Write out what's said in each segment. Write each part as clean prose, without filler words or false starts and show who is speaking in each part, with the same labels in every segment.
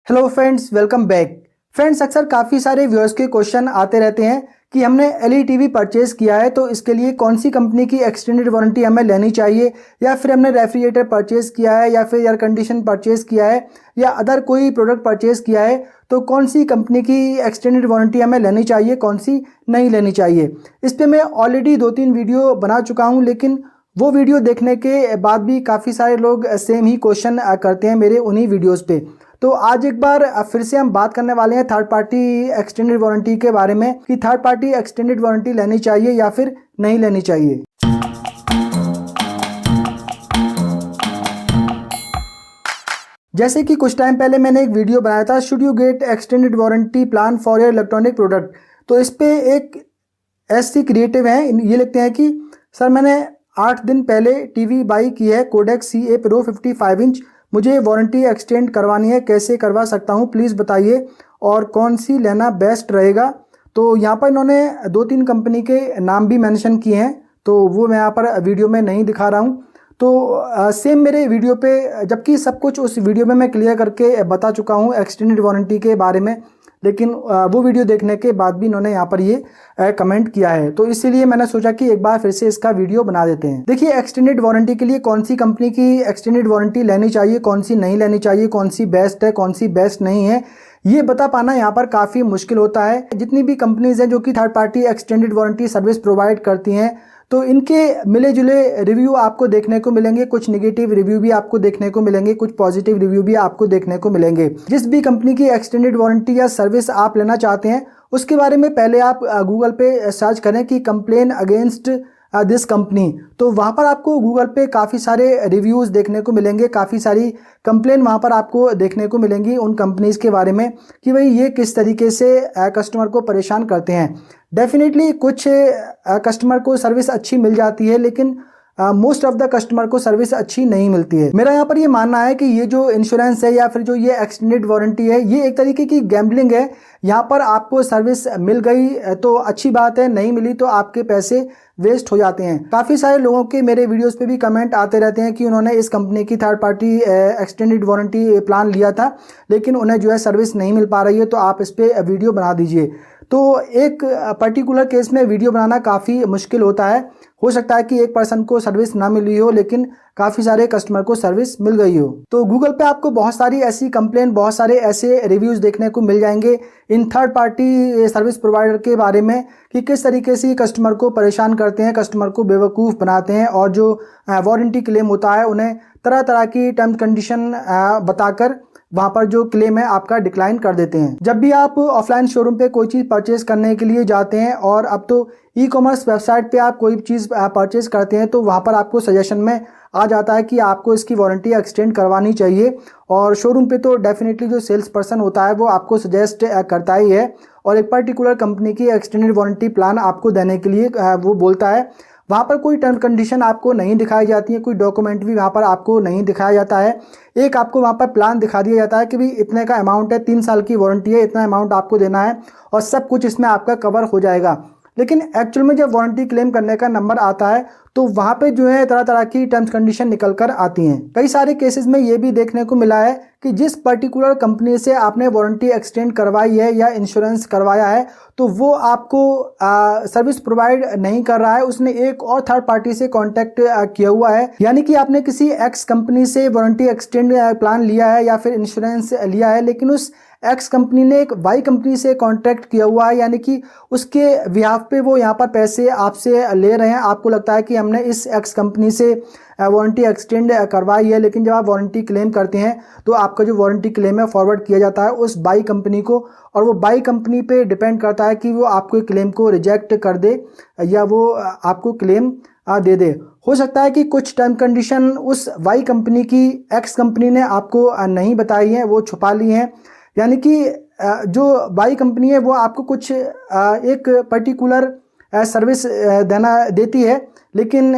Speaker 1: Hello friends, welcome back. Friends, अक्सर काफ़ी सारे व्यूअर्स के क्वेश्चन आते रहते हैं कि हमने एलईडी टीवी परचेज़ किया है तो इसके लिए कौन सी कंपनी की एक्सटेंडेड वारंटी हमें लेनी चाहिए, या फिर हमने रेफ्रिजरेटर परचेज़ किया है या फिर एयर कंडीशन परचेज़ किया है या अदर कोई प्रोडक्ट परचेज़ किया है तो कौन सी कंपनी की एक्सटेंडेड वारंटी हमें लेनी चाहिए, कौन सी नहीं लेनी चाहिए। इस पर मैं ऑलरेडी 2-3 वीडियो बना चुका हूँ, लेकिन वो वीडियो देखने के बाद भी काफ़ी सारे लोग सेम ही क्वेश्चन करते हैं मेरे उन्हीं वीडियोज़ पे। तो आज एक बार फिर से हम बात करने वाले हैं थर्ड पार्टी एक्सटेंडेड वारंटी के बारे में कि थर्ड पार्टी एक्सटेंडेड वारंटी लेनी चाहिए या फिर नहीं लेनी चाहिए। जैसे कि कुछ टाइम पहले मैंने एक वीडियो बनाया था, should you get extended warranty plan for your electronic product. तो इस पे एक एससी क्रिएटिव है, ये लिखते हैं कि सर मैंने 8 दिन पहले टीवी बाई की है, कोडेक CA Pro 55 इंच, मुझे वारंटी एक्सटेंड करवानी है, कैसे करवा सकता हूँ प्लीज़ बताइए, और कौन सी लेना बेस्ट रहेगा। तो यहाँ पर इन्होंने 2-3 कंपनी के नाम भी मेंशन किए हैं, तो वो मैं यहाँ पर वीडियो में नहीं दिखा रहा हूँ। तो सेम मेरे वीडियो पे, जबकि सब कुछ उस वीडियो में मैं क्लियर करके बता चुका हूँ एक्सटेंडेड वारंटी के बारे में, लेकिन वो वीडियो देखने के बाद भी इन्होंने यहाँ पर ये कमेंट किया है, तो इसीलिए मैंने सोचा कि एक बार फिर से इसका वीडियो बना देते हैं। देखिए, एक्सटेंडेड वारंटी के लिए कौन सी कंपनी की एक्सटेंडेड वारंटी लेनी चाहिए, कौन सी नहीं लेनी चाहिए, कौन सी बेस्ट है, कौन सी बेस्ट नहीं है, ये बता पाना यहाँ पर काफ़ी मुश्किल होता है। जितनी भी कंपनीज हैं जो कि third party extended warranty service provide करती हैं, तो इनके मिले जुले रिव्यू आपको देखने को मिलेंगे, कुछ नेगेटिव रिव्यू भी आपको देखने को मिलेंगे, कुछ पॉजिटिव रिव्यू भी आपको देखने को मिलेंगे। जिस भी कंपनी की एक्सटेंडेड वारंटी या सर्विस आप लेना चाहते हैं उसके बारे में पहले आप गूगल पे सर्च करें कि कंप्लेन अगेंस्ट दिस कंपनी, तो वहाँ पर आपको गूगल पे काफ़ी सारे रिव्यूज़ देखने को मिलेंगे, काफ़ी सारी कंप्लेन वहाँ पर आपको देखने को मिलेंगी उन कंपनीज़ के बारे में कि भाई ये किस तरीके से कस्टमर को परेशान करते हैं। डेफिनेटली कुछ कस्टमर को सर्विस अच्छी मिल जाती है, लेकिन मोस्ट ऑफ द कस्टमर को सर्विस अच्छी नहीं मिलती है। मेरा यहाँ पर ये मानना है कि ये जो इंश्योरेंस है या फिर जो ये एक्सटेंडेड वारंटी है, ये एक तरीके की गैम्बलिंग है। यहाँ पर आपको सर्विस मिल गई तो अच्छी बात है, नहीं मिली तो आपके पैसे वेस्ट हो जाते हैं। काफ़ी सारे लोगों के मेरे वीडियोस पे भी कमेंट आते रहते हैं कि उन्होंने इस कंपनी की third party extended warranty plan लिया था, लेकिन उन्हें जो है सर्विस नहीं मिल पा रही है, तो आप इस पर वीडियो बना दीजिए। तो एक पर्टिकुलर केस में वीडियो बनाना काफ़ी मुश्किल होता है। हो सकता है कि एक पर्सन को सर्विस ना मिली हो, लेकिन काफ़ी सारे कस्टमर को सर्विस मिल गई हो। तो गूगल पे आपको बहुत सारी ऐसी कंप्लेन, बहुत सारे ऐसे रिव्यूज़ देखने को मिल जाएंगे in third party service provider के बारे में कि किस तरीके से कस्टमर को परेशान करते हैं, कस्टमर को बेवकूफ़ बनाते हैं, और जो वारंटी क्लेम होता है उन्हें तरह तरह की टर्म्स कंडीशन बताकर वहाँ पर जो क्लेम है आपका डिक्लाइन कर देते हैं। जब भी आप ऑफलाइन शोरूम पे कोई चीज़ परचेज करने के लिए जाते हैं, और अब तो ई-कॉमर्स वेबसाइट पे आप कोई चीज़ परचेज करते हैं, तो वहाँ पर आपको सजेशन में आ जाता है कि आपको इसकी वारंटी एक्सटेंड करवानी चाहिए, और शोरूम पे तो डेफिनेटली जो सेल्स पर्सन होता है वो आपको सजेस्ट करता ही है, और एक पर्टिकुलर कंपनी की एक्सटेंडेड वारंटी प्लान आपको देने के लिए वो बोलता है। वहाँ पर कोई टर्म कंडीशन आपको नहीं दिखाई जाती है, कोई डॉक्यूमेंट भी वहाँ पर आपको नहीं दिखाया जाता है। एक आपको वहाँ पर प्लान दिखा दिया जाता है कि भाई इतने का अमाउंट है, 3 साल की वारंटी है, इतना अमाउंट आपको देना है और सब कुछ इसमें आपका कवर हो जाएगा। लेकिन एक्चुअल में जब वारंटी क्लेम करने का नंबर आता है तो वहाँ पे जो है तरह तरह की टर्म्स कंडीशन निकल कर आती हैं। कई सारे केसेस में ये भी देखने को मिला है कि जिस पर्टिकुलर कंपनी से आपने वारंटी एक्सटेंड करवाई है या इंश्योरेंस करवाया है, तो वो आपको सर्विस प्रोवाइड नहीं कर रहा है, उसने एक और थर्ड पार्टी से कांटेक्ट किया हुआ है। यानी कि आपने किसी एक्स कंपनी से वारंटी एक्सटेंड प्लान लिया है या फिर इंश्योरेंस लिया है, लेकिन उस एक्स कंपनी ने एक वाई कंपनी से कांटेक्ट किया हुआ है, यानी कि उसके बिहाफ पे वो यहाँ पर पैसे आपसे ले रहे हैं। आपको लगता है कि हमने इस एक्स कंपनी से वारंटी एक्सटेंड करवाई है, लेकिन जब आप वारंटी क्लेम करते हैं तो आपका जो वारंटी क्लेम है फॉरवर्ड किया जाता है उस बाई कंपनी को, और वो बाई कंपनी पे डिपेंड करता है कि वो आपको क्लेम को रिजेक्ट कर दे या वो आपको क्लेम दे दे। हो सकता है कि कुछ टर्म कंडीशन उस वाई कंपनी की एक्स कंपनी ने आपको नहीं बताई है, वो छुपा ली हैं। यानी कि जो बाई कंपनी है वो आपको कुछ एक पर्टिकुलर सर्विस देती है, लेकिन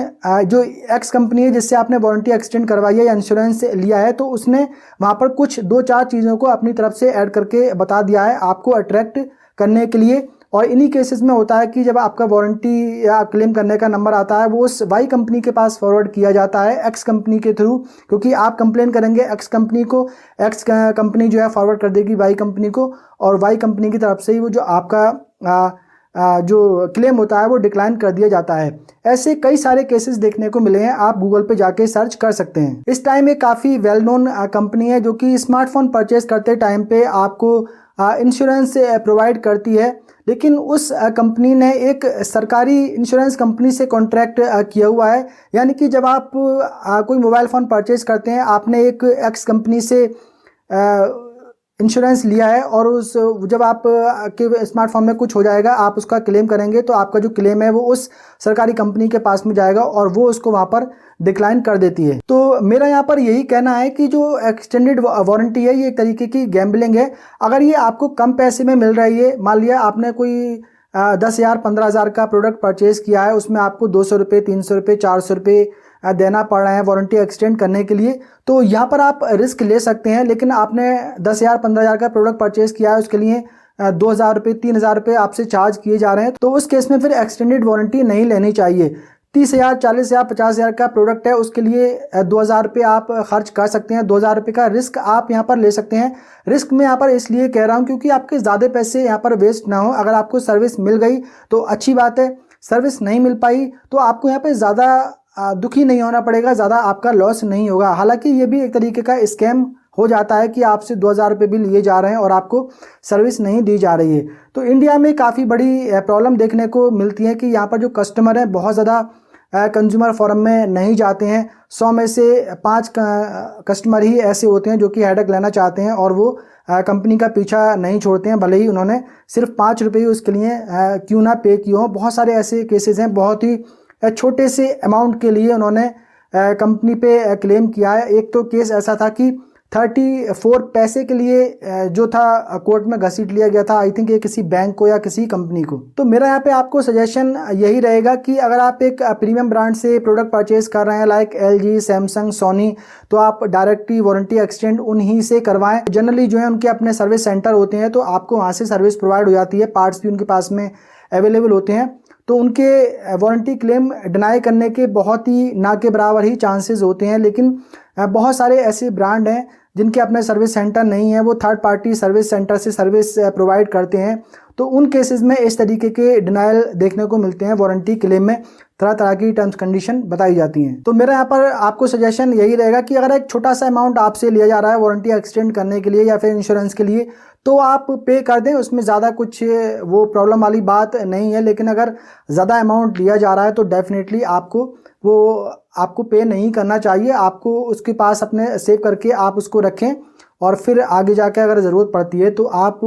Speaker 1: जो एक्स कंपनी है जिससे आपने वारंटी एक्सटेंड करवाई है या इंश्योरेंस लिया है, तो उसने वहाँ पर कुछ 2-4 चीज़ों को अपनी तरफ से ऐड करके बता दिया है आपको अट्रैक्ट करने के लिए। और इन्हीं केसेस में होता है कि जब आपका वारंटी या क्लेम करने का नंबर आता है वो उस वाई कंपनी के पास फॉरवर्ड किया जाता है एक्स कंपनी के थ्रू, क्योंकि आप कंप्लेन करेंगे एक्स कंपनी को, एक्स कंपनी जो है फॉरवर्ड कर देगी वाई कंपनी को, और वाई कंपनी की तरफ से ही वो जो आपका जो क्लेम होता है वो डिक्लाइन कर दिया जाता है। ऐसे कई सारे केसेस देखने को मिले हैं, आप गूगल पे जाके सर्च कर सकते हैं। इस टाइम एक काफ़ी वेल नोन कंपनी है जो कि स्मार्टफोन परचेज करते टाइम पे आपको इंश्योरेंस प्रोवाइड करती है, लेकिन उस कंपनी ने एक सरकारी इंश्योरेंस कंपनी से कॉन्ट्रैक्ट किया हुआ है। यानी कि जब आप कोई मोबाइल फ़ोन परचेज करते हैं, आपने एक एक्स कंपनी से इंश्योरेंस लिया है और उस जब आप के स्मार्टफोन में कुछ हो जाएगा, आप उसका क्लेम करेंगे तो आपका जो क्लेम है वो उस सरकारी कंपनी के पास में जाएगा और वो उसको वहाँ पर डिक्लाइन कर देती है। तो मेरा यहाँ पर यही कहना है कि जो एक्सटेंडेड वारंटी है ये एक तरीके की गैम्बलिंग है। अगर ये आपको कम पैसे में मिल रही है, मान लिया आपने कोई 10,000 15,000 का प्रोडक्ट परचेज किया है, उसमें आपको 200 रुपये 300 रुपये 400 रुपये देना पड़ रहा है वारंटी एक्सटेंड करने के लिए, तो यहाँ पर आप रिस्क ले सकते हैं। लेकिन आपने 10,000 15,000 का प्रोडक्ट परचेज किया है, उसके लिए 2,000 रुपये 3,000 रुपये आपसे चार्ज किए जा रहे हैं, तो उस केस में फिर एक्सटेंडेड वारंटी नहीं लेनी चाहिए। 30,000 40,000 50,000 का प्रोडक्ट है, उसके लिए 2,000 रुपये आप खर्च कर सकते हैं। 2,000 रुपये का रिस्क आप यहाँ पर ले सकते हैं। रिस्क मैं यहाँ पर इसलिए कह रहा हूँ क्योंकि आपके ज़्यादा पैसे यहाँ पर वेस्ट ना हो। अगर आपको सर्विस मिल गई तो अच्छी बात है, सर्विस नहीं मिल पाई तो आपको यहाँ पे ज़्यादा दुखी नहीं होना पड़ेगा, ज़्यादा आपका लॉस नहीं होगा। हालांकि ये भी एक तरीके का स्कैम हो जाता है कि आपसे 2,000 रुपये भी लिए जा रहे हैं और आपको सर्विस नहीं दी जा रही है। तो इंडिया में काफ़ी बड़ी प्रॉब्लम देखने को मिलती है कि यहाँ पर जो कस्टमर हैं बहुत ज़्यादा कंज्यूमर फोरम में नहीं जाते हैं। 100 में से 5 कस्टमर ही ऐसे होते हैं जो कि हेडेक लेना चाहते हैं और वो कंपनी का पीछा नहीं छोड़ते हैं, भले ही उन्होंने सिर्फ 5 रुपये उसके लिए क्यों ना पे किए हों। बहुत सारे ऐसे केसेस हैं, बहुत ही छोटे से अमाउंट के लिए उन्होंने कंपनी पे क्लेम किया है। एक तो केस ऐसा था कि 34 पैसे के लिए जो था कोर्ट में घसीट लिया गया था, आई थिंक ये किसी बैंक को या किसी कंपनी को। तो मेरा यहाँ पे आपको सजेशन यही रहेगा कि अगर आप एक प्रीमियम ब्रांड से प्रोडक्ट परचेज कर रहे हैं लाइक LG सैमसंग सोनी, तो आप डायरेक्टली वारंटी एक्सटेंड उन्हीं से करवाएं। जनरली जो है उनके अपने सर्विस सेंटर होते हैं, तो आपको वहाँ से सर्विस प्रोवाइड हो जाती है, पार्ट्स भी उनके पास में अवेलेबल होते हैं। तो उनके वारंटी क्लेम डिनाई करने के बहुत ही ना के बराबर ही चांसेस होते हैं। लेकिन बहुत सारे ऐसे ब्रांड हैं जिनके अपने सर्विस सेंटर नहीं है, वो थर्ड पार्टी सर्विस सेंटर से सर्विस प्रोवाइड करते हैं। तो उन केसेस में इस तरीके के डिनाइल देखने को मिलते हैं। वारंटी क्लेम में तरह तरह की टर्म्स कंडीशन बताई जाती हैं। तो मेरा यहाँ पर आपको सजेशन यही रहेगा कि अगर एक छोटा सा अमाउंट आपसे लिया जा रहा है वारंटी एक्सटेंड करने के लिए या फिर इंश्योरेंस के लिए, तो आप पे कर दें, उसमें ज़्यादा कुछ वो प्रॉब्लम वाली बात नहीं है। लेकिन अगर ज़्यादा अमाउंट लिया जा रहा है तो डेफिनेटली आपको पे नहीं करना चाहिए। आपको उसके पास अपने सेव करके आप उसको रखें और फिर आगे जाके अगर ज़रूरत पड़ती है तो आप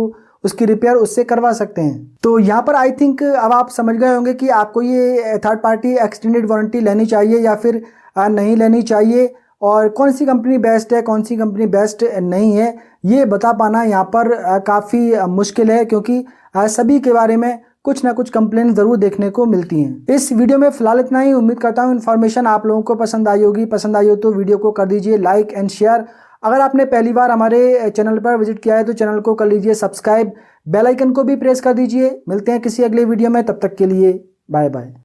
Speaker 1: उसकी रिपेयर उससे करवा सकते हैं। तो यहाँ पर आई थिंक अब आप समझ गए होंगे कि आपको ये थर्ड पार्टी एक्सटेंडेड वारंटी लेनी चाहिए या फिर नहीं लेनी चाहिए, और कौन सी कंपनी बेस्ट है कौन सी कंपनी बेस्ट नहीं है ये बता पाना यहाँ पर काफ़ी मुश्किल है, क्योंकि सभी के बारे में कुछ ना कुछ कंप्लेन ज़रूर देखने को मिलती हैं। इस वीडियो में फ़िलहाल इतना ही। उम्मीद करता हूँ इन्फॉर्मेशन आप लोगों को पसंद आई होगी। पसंद आई हो तो वीडियो को कर दीजिए लाइक एंड शेयर। अगर आपने पहली बार हमारे चैनल पर विजिट किया है तो चैनल को कर लीजिए सब्सक्राइब, बेल आइकन को भी प्रेस कर दीजिए। मिलते हैं किसी अगले वीडियो में, तब तक के लिए बाय बाय।